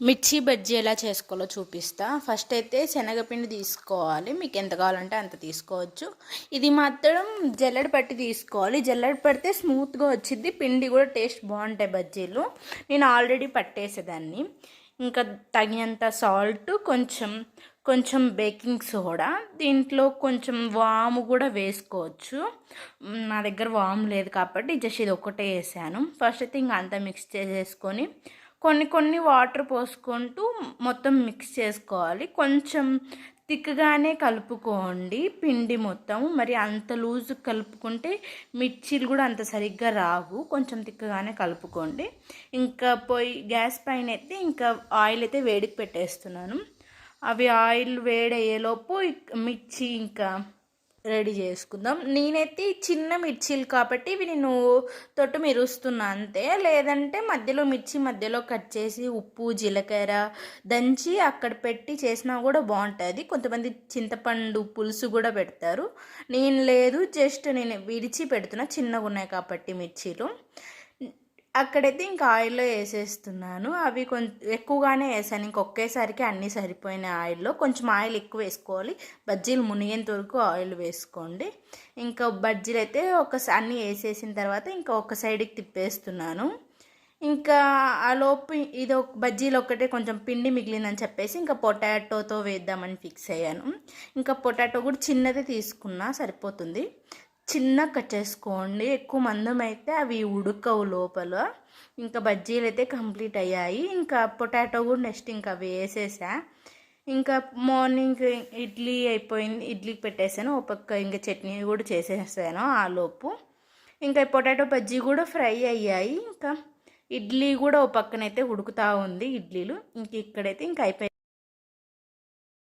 మిర్చి బజ్జీ ఎలా చేసుకోవాలో చూపిస్తా. ఫస్ట్ అయితే శనగపిండి తీసుకోవాలి. మీకు ఎంత కావాలంటే అంత తీసుకోవచ్చు. ఇది మాత్రం జల్లెడ పట్టి తీసుకోవాలి. జల్లెడ పడితే స్మూత్గా వచ్చింది. పిండి కూడా టేస్ట్ బాగుంటాయి బజ్జీలు. నేను ఆల్రెడీ పట్టేసేదాన్ని. ఇంకా తగినంత సాల్ట్, కొంచెం బేకింగ్ సోడా, దీంట్లో కొంచెం వాము కూడా వేసుకోవచ్చు. నా దగ్గర వాము లేదు కాబట్టి జస్ట్ ఇది ఒకటే వేసాను. ఫస్ట్ అయితే ఇంకా అంతా మిక్స్ చేసేసుకొని కొన్ని వాటర్ పోసుకుంటూ మొత్తం మిక్స్ చేసుకోవాలి. కొంచెం థిక్గానే కలుపుకోండి పిండి మొత్తం. మరి అంత లూజ్ కలుపుకుంటే మిర్చీలు కూడా అంత సరిగ్గా రావు. కొంచెం థిక్గానే కలుపుకోండి. ఇంకా గ్యాస్ పైన అయితే ఇంకా ఆయిల్ అయితే వేడికి పెట్టేస్తున్నాను. అవి ఆయిల్ వేడయ్యేలోపు మిర్చి ఇంకా రెడీ చేసుకుందాం. నేనైతే చిన్న మిర్చీలు కాబట్టి ఇవి నేను తొట్టు మిరుస్తున్నా అంతే. లేదంటే మిర్చి మధ్యలో కట్ చేసి ఉప్పు జీలకర్ర దంచి అక్కడ పెట్టి చేసినా కూడా బాగుంటుంది. కొంతమంది చింతపండు పులుసు కూడా పెడతారు. నేను లేదు, జస్ట్ నేను విడిచి పెడుతున్నా, చిన్నగా ఉన్నాయి కాబట్టి మిర్చీలు. అక్కడైతే ఇంకా ఆయిల్లో వేసేస్తున్నాను. అవి కొంచెం ఎక్కువగానే వేసాను. ఇంకొకేసారికి అన్నీ సరిపోయిన ఆయిల్లో. కొంచెం ఆయిల్ ఎక్కువ వేసుకోవాలి. బజ్జీలు మునిగేంత వరకు ఆయిల్ వేసుకోండి. ఇంకా బజ్జీలు అయితే అన్నీ వేసేసిన తర్వాత ఇంకా ఒక సైడ్కి తిప్పేస్తున్నాను. ఇంకా ఆ లోపు ఇది బజ్జీలు ఒక్కటే కొంచెం పిండి మిగిలిందని చెప్పేసి ఇంకా పొటాటోతో వేద్దామని ఫిక్స్ అయ్యాను. ఇంకా పొటాటో కూడా చిన్నది తీసుకున్నా సరిపోతుంది. చిన్న కట్ చేసుకోండి. ఎక్కువ మందం అయితే అవి ఉడకవు లోపల. ఇంకా బజ్జీలు అయితే కంప్లీట్ అయ్యాయి. ఇంకా పొటాటో కూడా నెక్స్ట్ ఇంకా వేసేసా. ఇంకా మార్నింగ్ ఇడ్లీ అయిపోయింది. ఇడ్లీకి పెట్టేసాను. ఒక పక్క ఇంకా చట్నీ కూడా చేసేసాను ఆ లోపు. ఇంకా పొటాటో బజ్జీ కూడా ఫ్రై అయ్యాయి. ఇంకా ఇడ్లీ కూడా ఒక పక్కనైతే ఉడుకుతూ ఉంది ఇడ్లీలు. ఇంక ఇక్కడైతే ఇంకా అయిపోయింది.